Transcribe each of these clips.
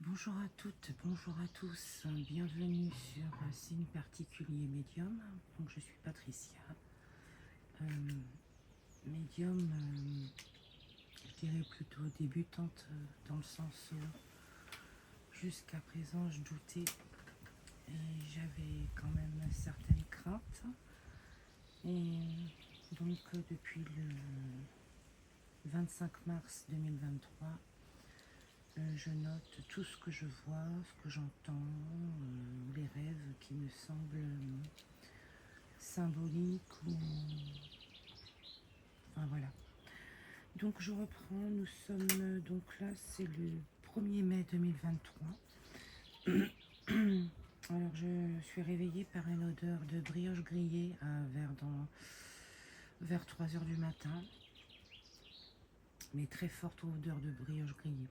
Bonjour à toutes, bonjour à tous, bienvenue sur Signe Particulier Médium. Donc je suis Patricia, euh, médium, je dirais plutôt débutante dans le sens où jusqu'à présent je doutais et j'avais quand même certaines craintes. Et donc depuis le 25 mars 2023, je note tout ce que je vois, ce que j'entends, les rêves qui me semblent symboliques ou... Enfin voilà. Donc je reprends, nous sommes donc là, c'est le 1er mai 2023. Alors je suis réveillée par une odeur de brioche grillée vers 3 heures du matin, mais très forte odeur de brioche grillée.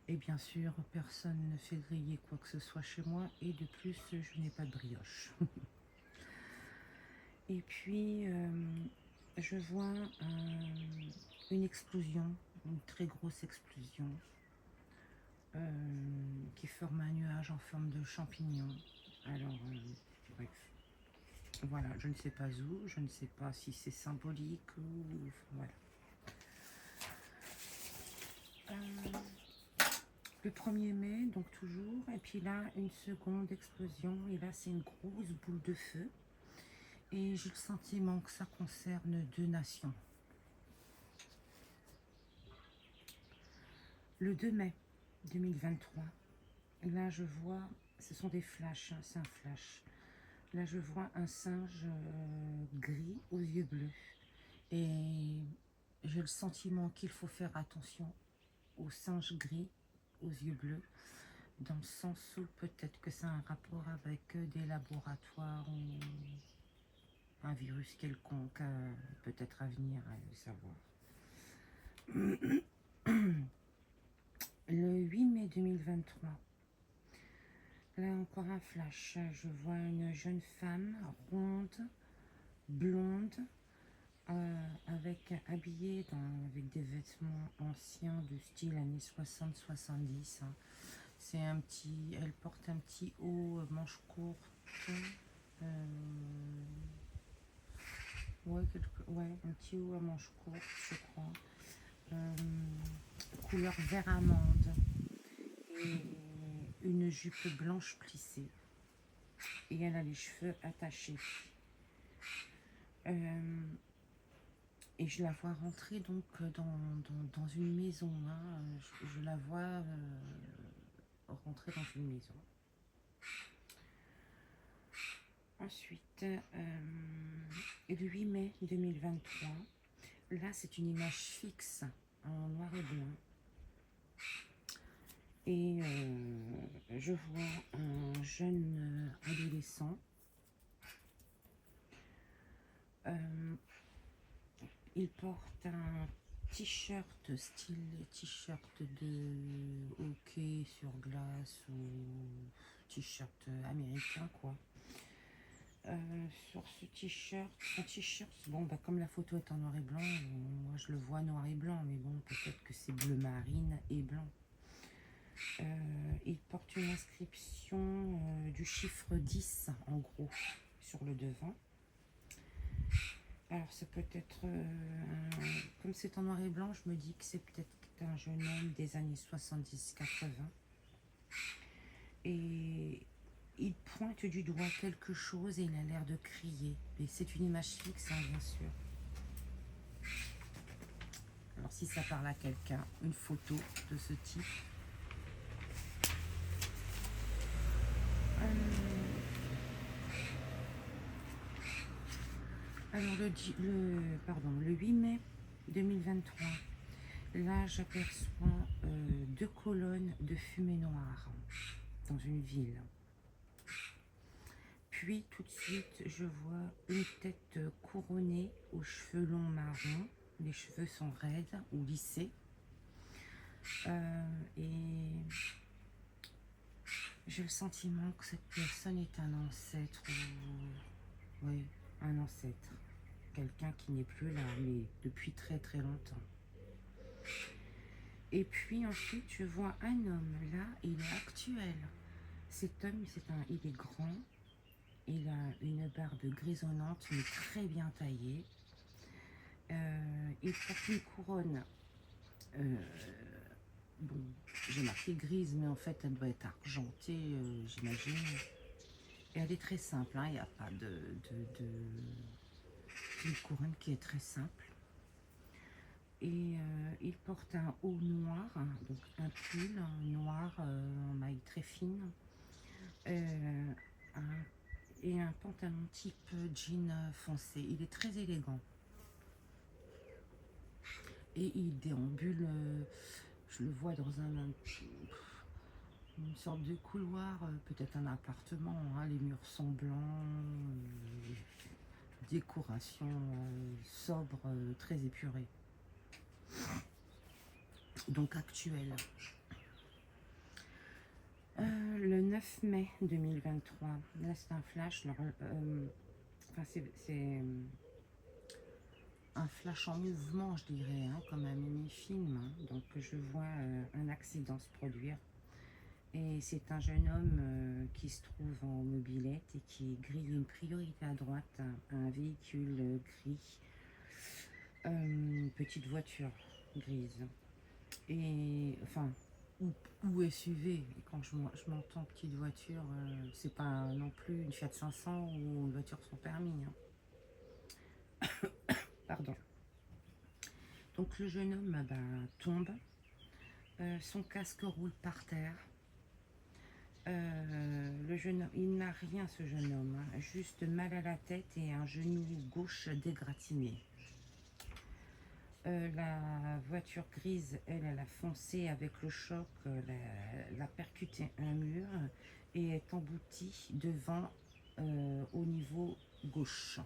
Et bien sûr, personne ne fait griller quoi que ce soit chez moi, et de plus, je n'ai pas de brioche. Et puis, je vois une explosion, une très grosse explosion, qui forme un nuage en forme de champignon. Alors, bref, voilà, je ne sais pas où, je ne sais pas si c'est symbolique ou... Voilà. Le 1er mai, donc toujours, et puis là, une seconde explosion, et là, c'est une grosse boule de feu. Et j'ai le sentiment que ça concerne 2 nations. Le 2 mai 2023, là je vois, ce sont des flashs, hein, c'est un flash. Là je vois un singe gris aux yeux bleus. Et j'ai le sentiment qu'il faut faire attention aux singes gris aux yeux bleus, dans le sens où peut-être que ça a un rapport avec des laboratoires ou un virus quelconque, peut-être à venir, à le savoir. Le 8 mai 2023, là encore un flash, je vois une jeune femme ronde, blonde, avec des vêtements anciens de style années 60-70. Hein. Elle porte un petit haut manche courte, ouais, un petit haut à manche courte, je crois, couleur vert amande, et une jupe blanche plissée, et elle a les cheveux attachés. Et je la vois rentrer donc dans une maison. Hein. Je la vois rentrer dans une maison. Ensuite, le 8 mai 2023, là c'est une image fixe en noir et blanc. Et je vois un jeune adolescent. Il porte un t-shirt, style t-shirt de hockey sur glace ou t-shirt américain quoi. Sur ce t-shirt, un t-shirt, bon bah comme la photo est en noir et blanc, moi je le vois noir et blanc, mais bon peut-être que c'est bleu marine et blanc. Il porte une inscription du chiffre 10 en gros sur le devant. Alors c'est peut-être, comme c'est en noir et blanc, je me dis que c'est peut-être un jeune homme des années 70-80. Et il pointe du doigt quelque chose et il a l'air de crier. Mais c'est une image fixe, hein, bien sûr. Alors si ça parle à quelqu'un, une photo de ce type. Alors le 8 mai 2023, là j'aperçois 2 colonnes de fumée noire dans une ville. Puis tout de suite je vois une tête couronnée aux cheveux longs marrons. Les cheveux sont raides ou lissés. Et j'ai le sentiment que cette personne est un ancêtre, oui, un ancêtre. Quelqu'un qui n'est plus là, mais depuis très très longtemps. Et puis ensuite, je vois un homme. Là, il est actuel. Cet homme, il est grand. Il a une barbe grisonnante, mais très bien taillée. Il porte une couronne. euh, bon, j'ai marqué grise, mais en fait, elle doit être argentée, j'imagine. Et elle est très simple, hein, il n'y a pas c'est une couronne qui est très simple. Et il porte un haut noir, hein, donc un pull noir en maille très fine, un- et un pantalon type jean foncé. Il est très élégant. Et il déambule, je le vois dans une sorte de couloir, peut-être un appartement, hein, les murs sont blancs, décoration sobre, très épurée. Donc actuelle. Le 9 mai 2023, là c'est un flash, enfin c'est un flash en mouvement, je dirais, hein, comme un mini-film. Hein. Donc je vois un accident se produire. Et c'est un jeune homme qui se trouve en mobilette et qui grille une priorité à droite à un véhicule gris, petite voiture grise. Et enfin, ou SUV. Et quand je m'entends petite voiture, c'est pas non plus une Fiat 500 ou une voiture sans permis. Hein. Pardon. Donc le jeune homme tombe, son casque roule par terre. Le jeune homme, il n'a rien ce jeune homme, hein, juste mal à la tête et un genou gauche dégratigné. La voiture grise, elle a foncé avec le choc, l'a percuté un mur et est emboutie devant au niveau gauche.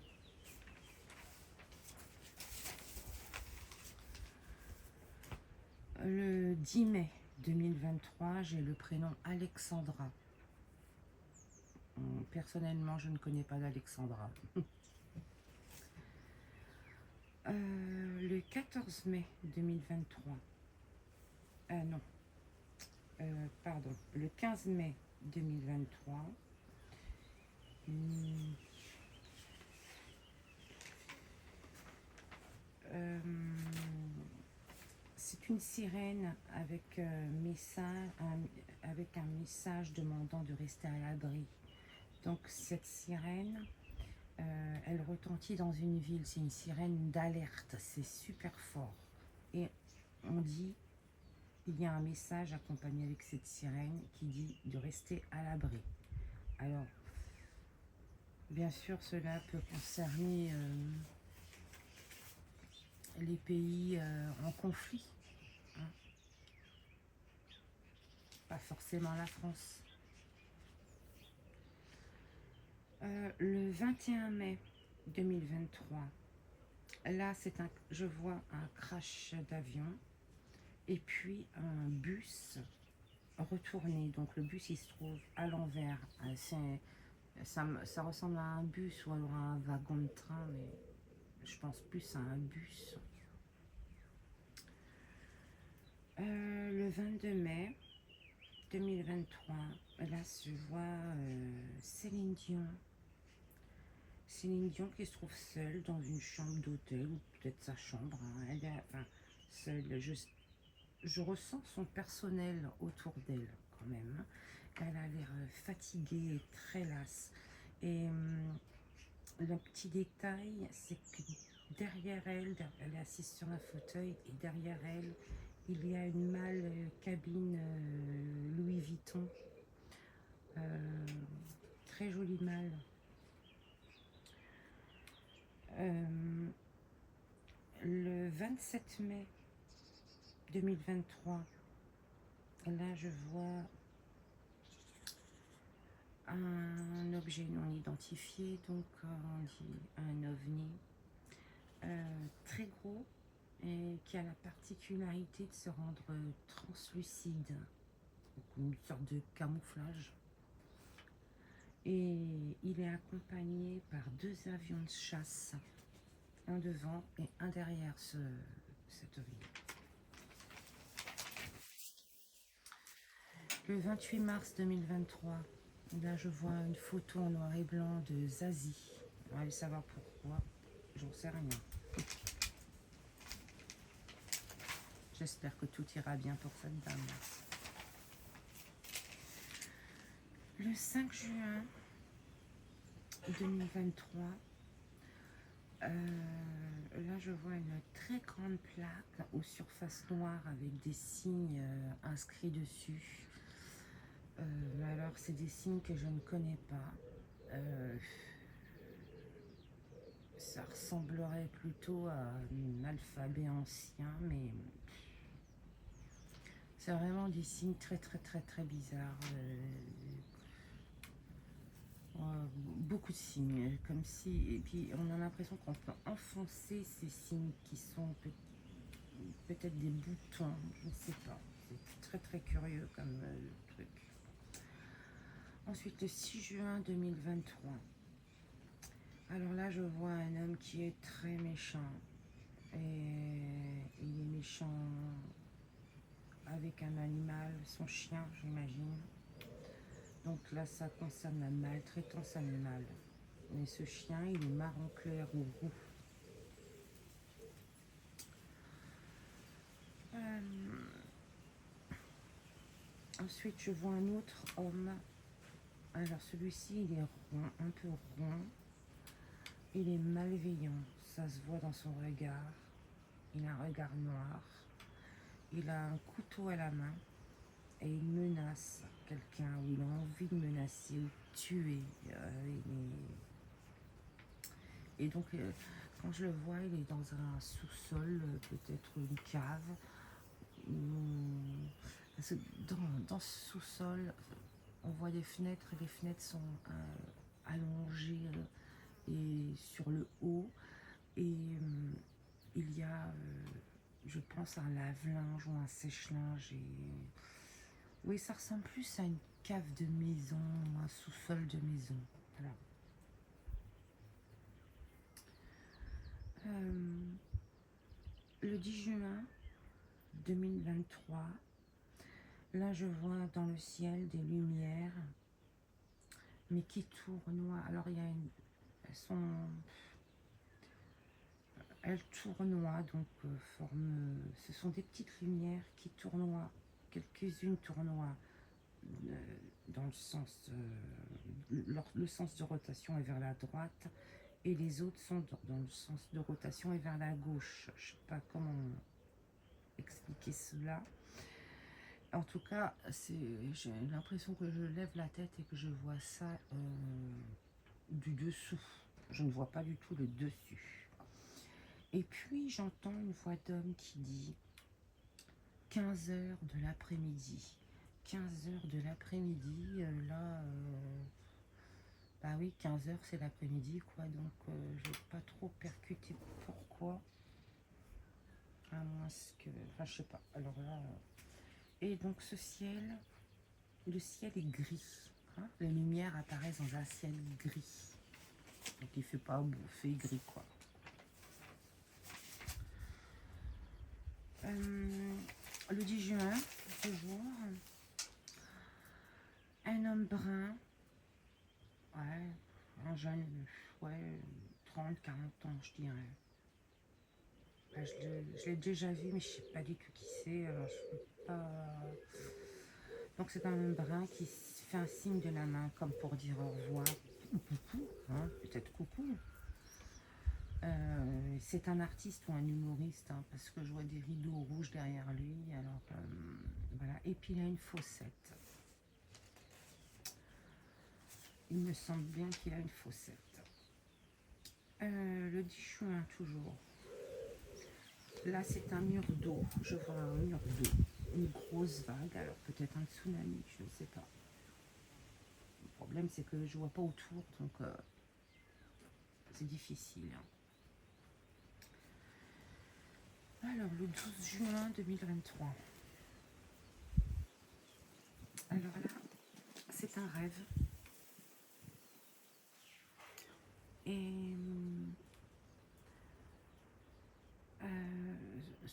Le 10 mai 2023, j'ai le prénom Alexandra. Personnellement, je ne connais pas d'Alexandra. Le 14 mai 2023, non, pardon, le 15 mai 2023, c'est une sirène avec, avec un message demandant de rester à l'abri. Donc cette sirène, elle retentit dans une ville, c'est une sirène d'alerte, c'est super fort. Et on dit, il y a un message accompagné avec cette sirène qui dit de rester à l'abri. Alors, bien sûr, cela peut concerner les pays en conflit, hein. Pas forcément la France. Le 21 mai 2023, là, je vois un crash d'avion et puis un bus retourné. Donc le bus, il se trouve à l'envers. Ça ressemble à un bus ou alors à un wagon de train, mais je pense plus à un bus. Le 22 mai 2023, là je vois Céline Dion. Céline Dion qui se trouve seule dans une chambre d'hôtel, ou peut-être sa chambre. Hein. Elle est, enfin, seule. Je ressens son personnel autour d'elle quand même. Elle a l'air fatiguée et très lasse. Et le petit détail, c'est que derrière elle, elle est assise sur un fauteuil et derrière elle, il y a une malle cabine Louis Vuitton. Très jolie malle. Le 27 mai 2023, là je vois un objet non identifié, donc on dit un ovni, très gros et qui a la particularité de se rendre translucide, donc une sorte de camouflage. Et il est accompagné par 2 avions de chasse, un devant et un derrière cet ovni. Le 28 mars 2023, là je vois une photo en noir et blanc de Zazie. On va aller savoir pourquoi, j'en sais rien. J'espère que tout ira bien pour cette dame. Le 5 juin 2023, là je vois une très grande plaque aux surfaces noires avec des signes inscrits dessus. Alors c'est des signes que je ne connais pas. Ça ressemblerait plutôt à un alphabet ancien, mais c'est vraiment des signes très bizarres. Beaucoup de signes, comme si, et puis on a l'impression qu'on peut enfoncer ces signes qui sont peut-être des boutons, je ne sais pas. C'est très curieux comme truc. Ensuite, le 6 juin 2023. Alors là, je vois un homme qui est très méchant. Et il est méchant avec un animal, son chien, j'imagine. Donc là, ça concerne la maltraitance animale. Mais ce chien, il est marron clair ou roux. Ensuite, je vois un autre homme. Alors celui-ci, il est rond, un peu rond. Il est malveillant, ça se voit dans son regard. Il a un regard noir. Il a un couteau à la main et il menace quelqu'un, ou il a envie de menacer ou de tuer. Et donc, quand je le vois, il est dans un sous-sol, peut-être une cave. Parce que dans ce sous-sol, on voit des fenêtres, et les fenêtres sont allongées et sur le haut. Et il y a, je pense, un lave-linge ou un sèche-linge. Oui, ça ressemble plus à une cave de maison, un sous-sol de maison. Voilà. Le 10 juin 2023, là je vois dans le ciel des lumières, mais qui tournoient. Alors il y a elles tournoient, donc ce sont des petites lumières qui tournoient. Quelques-unes tournoient dans le sens, le sens de rotation est vers la droite, et les autres sont dans le sens de rotation et vers la gauche. Je ne sais pas comment expliquer cela. En tout cas, j'ai l'impression que je lève la tête et que je vois ça du dessous. Je ne vois pas du tout le dessus. Et puis, j'entends une voix d'homme qui dit 15 heures de l'après-midi. 15 heures de l'après-midi, bah oui, 15 heures c'est l'après-midi, quoi. Donc, je n'ai pas trop percuté pourquoi. À moins que... Enfin, je sais pas. Alors là... Et donc, ce ciel... Le ciel est gris. Hein, les lumières apparaissent dans un ciel gris. Donc, il ne fait pas beau, il fait gris, quoi. Le 10 juin, toujours, un homme brun, ouais, un jeune, ouais, 30, 40 ans, je dirais. Là, je l'ai déjà vu, mais je ne sais pas du tout qui c'est. Alors, je peux pas... Donc, c'est un homme brun qui fait un signe de la main, comme pour dire au revoir. Ou coucou, hein, peut-être coucou. C'est un artiste ou un humoriste, hein, parce que je vois des rideaux rouges derrière lui. Alors, voilà. Et puis, il a une faussette. Il me semble bien qu'il a une faussette. Le 10 juin, toujours. Là, c'est un mur d'eau. Je vois un mur d'eau. Une grosse vague. Alors, peut-être un tsunami, je ne sais pas. Le problème, c'est que je ne vois pas autour, donc c'est difficile. Alors, le 12 juin 2023. Alors là, c'est un rêve. Et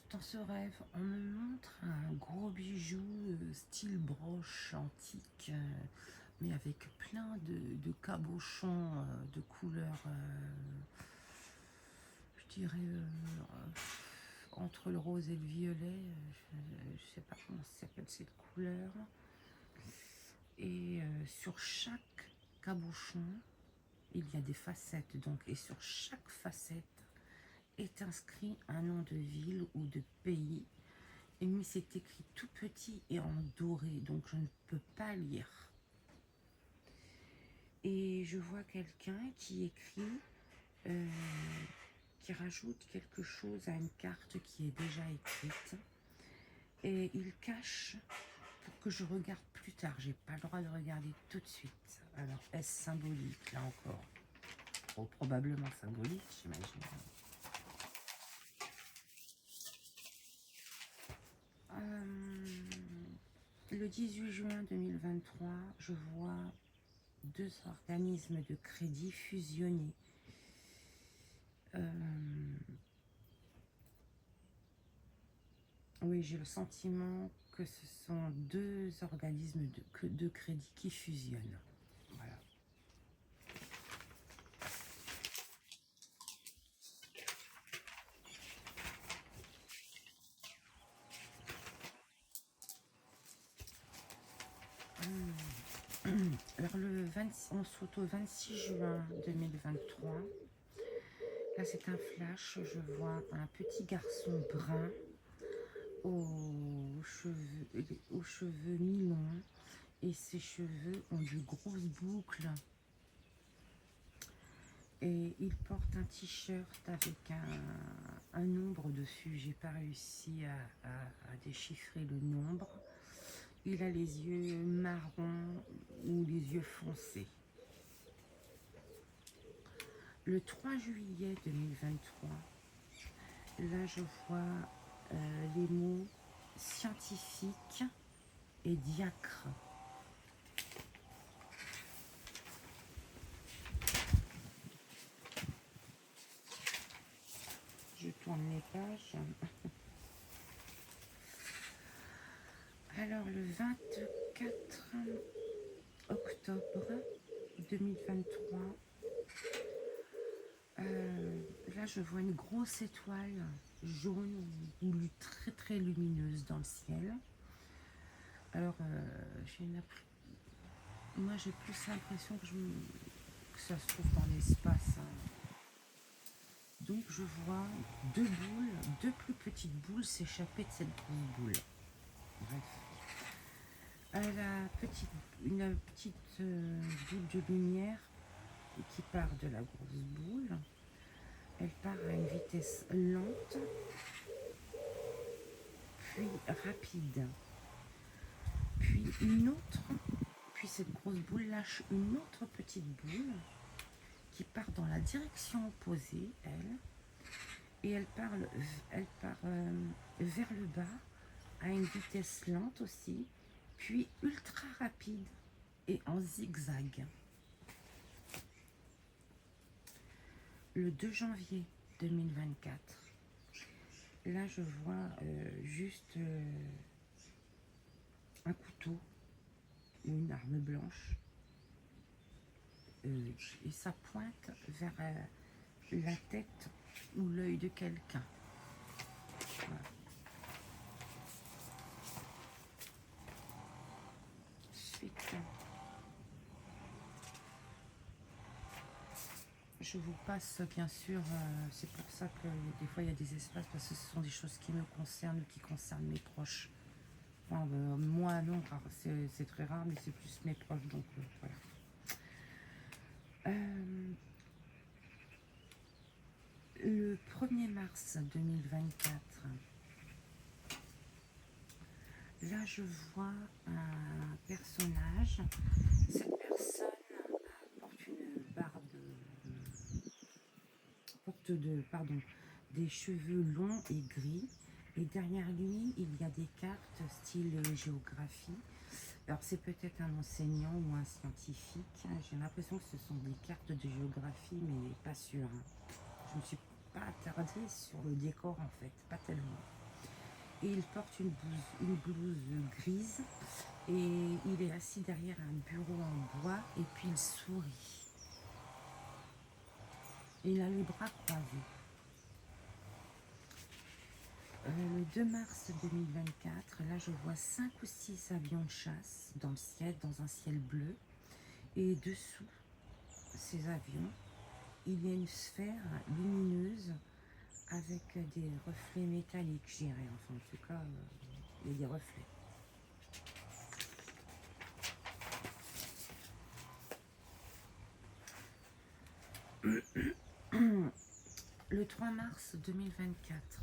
dans ce rêve, on me montre un gros bijou style broche antique, mais avec plein de cabochons de couleurs, je dirais, entre le rose et le violet, je ne sais pas comment ça s'appelle cette couleur. Et sur chaque cabochon, il y a des facettes, donc, et sur chaque facette est inscrit un nom de ville ou de pays, mais c'est écrit tout petit et en doré, donc je ne peux pas lire. Et je vois quelqu'un qui écrit, qui rajoute quelque chose à une carte qui est déjà écrite, et il cache pour que je regarde plus tard. J'ai pas le droit de regarder tout de suite. Alors, est-ce symbolique là encore? Oh, probablement symbolique, j'imagine. Le 18 juin 2023, je vois 2 organismes de crédit fusionnés. Oui, j'ai le sentiment que ce sont 2 organismes de crédit qui fusionnent. Voilà. Alors, on saute au 26 juin 2023. Là, c'est un flash. Je vois un petit garçon brun aux cheveux mi-longs, et ses cheveux ont de grosses boucles. Et il porte un t-shirt avec un nombre dessus. J'ai pas réussi à déchiffrer le nombre. Il a les yeux marrons ou les yeux foncés. Le 3 juillet 2023, là je vois les mots scientifique et diacre. Je tourne les pages. Alors, le 24 octobre 2023, là, je vois une grosse étoile jaune ou très très lumineuse dans le ciel. Alors, moi, j'ai plus l'impression que ça se trouve dans l'espace. Donc, je vois 2 boules, 2 plus petites boules s'échapper de cette grosse boule. Bref. Une petite boule de lumière qui part de la grosse boule. Elle part à une vitesse lente, puis rapide. Puis puis cette grosse boule lâche une autre petite boule qui part dans la direction opposée, elle. Et elle part vers le bas à une vitesse lente aussi, puis ultra rapide et en zigzag. Le 2 janvier 2024, là je vois juste un couteau ou une arme blanche, et ça pointe vers la tête ou l'œil de quelqu'un. Voilà. Ensuite, je vous passe bien sûr, c'est pour ça que des fois il y a des espaces, parce que ce sont des choses qui me concernent, qui concernent mes proches. Enfin, moi non, c'est très rare, mais c'est plus mes proches, donc voilà. Le 1er mars 2024, là je vois un personnage. Cette personne porte une barbe, des cheveux longs et gris. Et derrière lui, il y a des cartes style géographie. Alors c'est peut-être un enseignant ou un scientifique. J'ai l'impression que ce sont des cartes de géographie, mais pas sûr. Je ne me suis pas attardée sur le décor en fait, pas tellement. et il porte une blouse grise et il est assis derrière un bureau en bois et puis il sourit. Il a les bras croisés. Le 2 mars 2024, là je vois 5 ou 6 avions de chasse dans le ciel, dans un ciel bleu. Et dessous ces avions, il y a une sphère lumineuse avec des reflets métalliques, je dirais. Enfin, en tout cas, il y a des reflets. Le 3 mars 2024.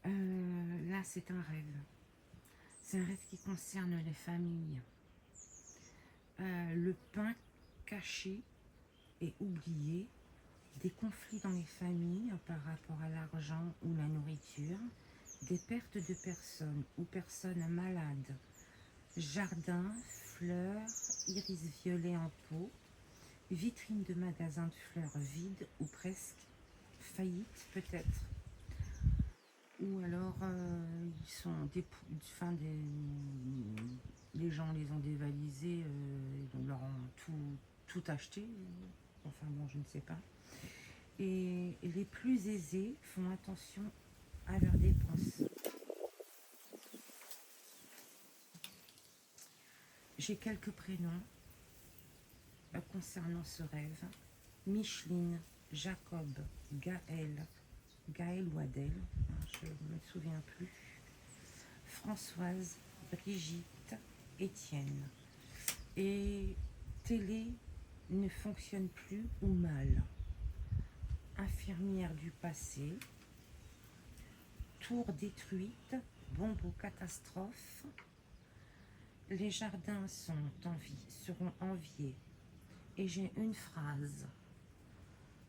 Là, c'est un rêve. C'est un rêve qui concerne les familles. Le pain caché et oublié, des conflits dans les familles par rapport à l'argent ou la nourriture, des pertes de personnes ou personnes malades, jardins, fleurs, iris violet en pot, vitrines de magasins de fleurs vides ou presque, faillites peut-être. Ou alors ils sont les gens les ont dévalisés, ils leur ont tout acheté. Enfin bon, je ne sais pas. Et les plus aisés font attention à leurs dépenses. J'ai quelques prénoms concernant ce rêve. Micheline, Jacob, Gaël ou Adèle, je ne me souviens plus. Françoise, Brigitte, Étienne. Et télé ne fonctionne plus ou mal. Infirmière du passé, tour détruite, bombe ou catastrophe. Les jardins seront enviés. Et j'ai une phrase.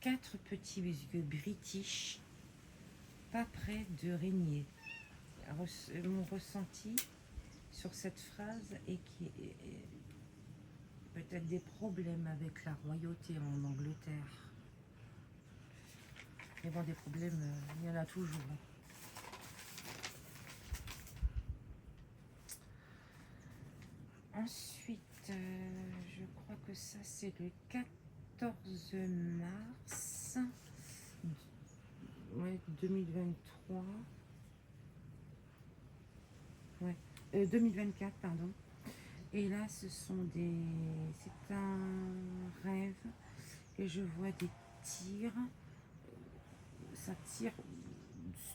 4 petits yeux british, pas près de régner. Mon ressenti sur cette phrase est qu'il y a peut-être des problèmes avec la royauté en Angleterre. Mais bon, des problèmes, il y en a toujours. Ensuite, je crois que ça c'est le 14 mars 2023. Ouais, 2024, pardon. Et là, c'est un rêve et je vois des tirs. Ça tire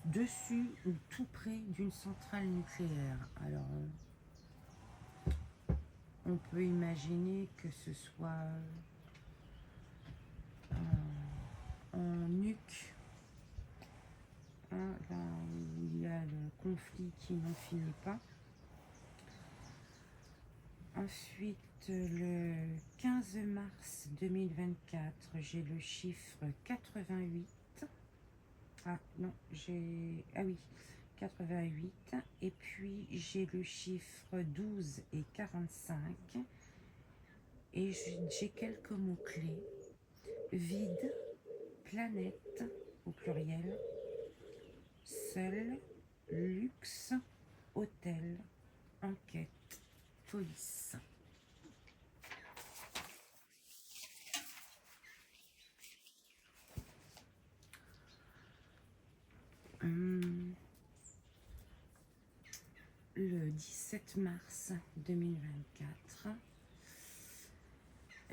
dessus ou tout près d'une centrale nucléaire. Alors, on peut imaginer que ce soit en nuque, hein, là où il y a le conflit qui n'en finit pas. Ensuite, le 15 mars 2024, j'ai le chiffre 88. Ah non, ah oui, 88. Et puis, j'ai le chiffre 12 et 45. Et j'ai quelques mots-clés. Vide, planète, au pluriel, seul, luxe, hôtel, enquête, police. Le 17 mars 2024,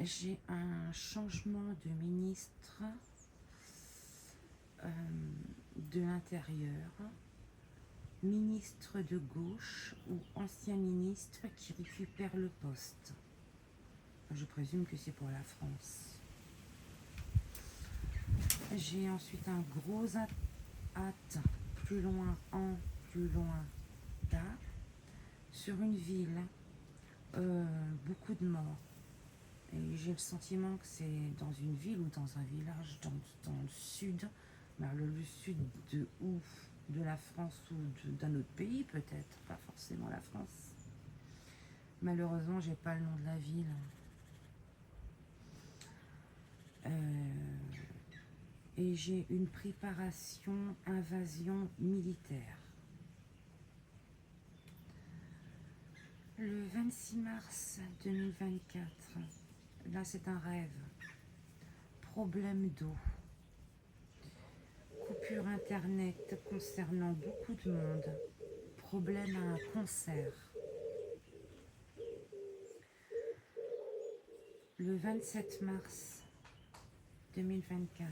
j'ai un changement de ministre de l'Intérieur, ministre de gauche ou ancien ministre qui récupère le poste. Je présume que c'est pour la France. J'ai ensuite un gros hâte, plus loin en, plus loin d'à, sur une ville, beaucoup de morts. Et j'ai le sentiment que c'est dans une ville ou dans un village dans le sud, mais le sud de où? De la France ou d'un autre pays peut-être, pas forcément la France. Malheureusement, j'ai pas le nom de la ville. Et j'ai une préparation invasion militaire. Le 26 mars 2024, là c'est un rêve. Problème d'eau. Coupure internet concernant beaucoup de monde. Problème à un concert. Le 27 mars 2024.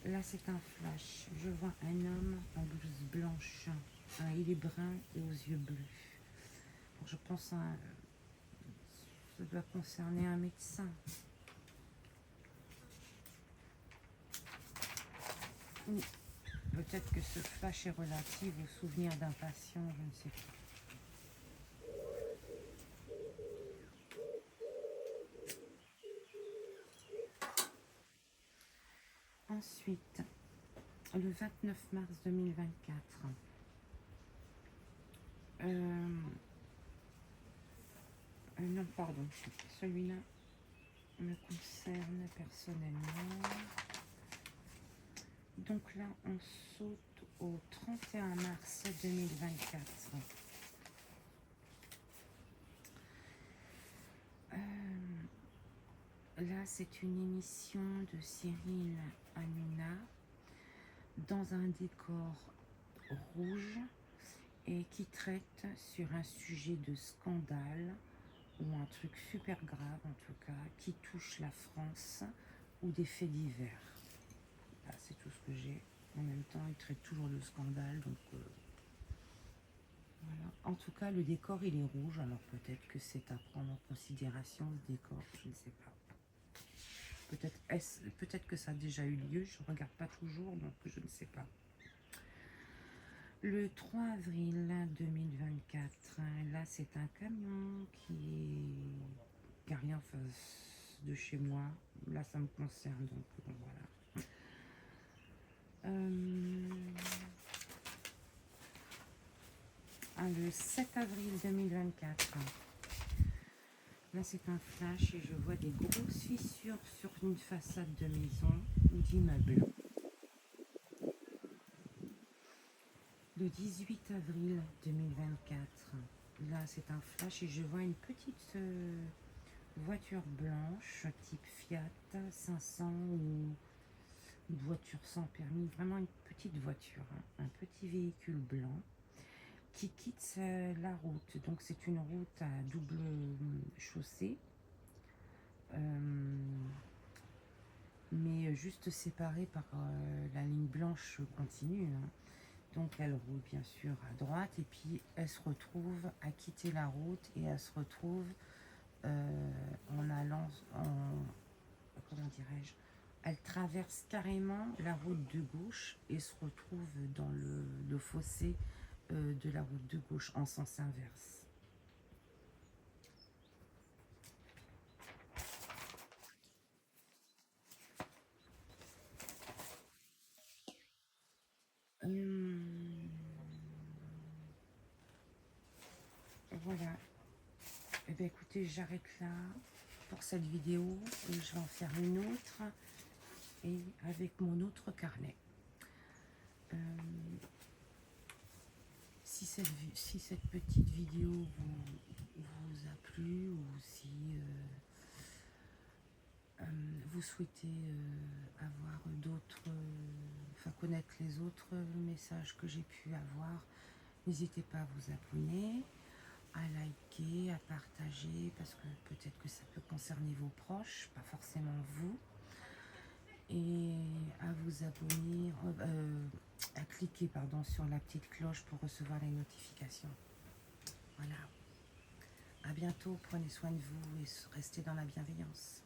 Là, c'est un flash. Je vois un homme en blouse blanche. Il est brun et aux yeux bleus. Bon, je pense que ça doit concerner un médecin. Ou peut-être que ce flash est relatif au souvenir d'un patient, je ne sais pas. Ensuite, le 29 mars 2024, non, pardon, celui-là me concerne personnellement. Donc là, on saute au 31 mars 2024. Là, c'est une émission de Cyril Hanouna dans un décor rouge et qui traite sur un sujet de scandale ou un truc super grave en tout cas qui touche la France ou des faits divers. Là, c'est tout ce que j'ai. En même temps, il traite toujours de scandale, donc voilà. En tout cas, le décor il est rouge, alors peut-être que c'est à prendre en considération ce décor, je ne sais pas. Peut-être que ça a déjà eu lieu, je ne regarde pas toujours, donc je ne sais pas. Le 3 avril 2024, là c'est un camion qui n'a rien en face de chez moi. Là ça me concerne, donc voilà. Le 7 avril 2024. Là, c'est un flash et je vois des grosses fissures sur une façade de maison ou d'immeuble. Le 18 avril 2024. Là, c'est un flash et je vois une petite voiture blanche type Fiat 500 ou une voiture sans permis. Vraiment une petite voiture, hein, un petit véhicule blanc qui quitte la route. Donc, c'est une route à double chaussée. Mais juste séparée par la ligne blanche continue. Hein. Donc elle roule bien sûr à droite et puis elle se retrouve à quitter la route et elle se retrouve en allant, comment dirais-je, elle traverse carrément la route de gauche et se retrouve dans le fossé de la route de gauche en sens inverse. Voilà. Eh bien écoutez, j'arrête là pour cette vidéo et je vais en faire une autre et avec mon autre carnet. Si cette petite vidéo vous a plu ou si vous souhaitez avoir d'autres, connaître les autres messages que j'ai pu avoir, n'hésitez pas à vous abonner, à liker, à partager, parce que peut-être que ça peut concerner vos proches, pas forcément vous, et à vous abonner, à cliquer sur la petite cloche pour recevoir les notifications. Voilà. À bientôt, prenez soin de vous et restez dans la bienveillance.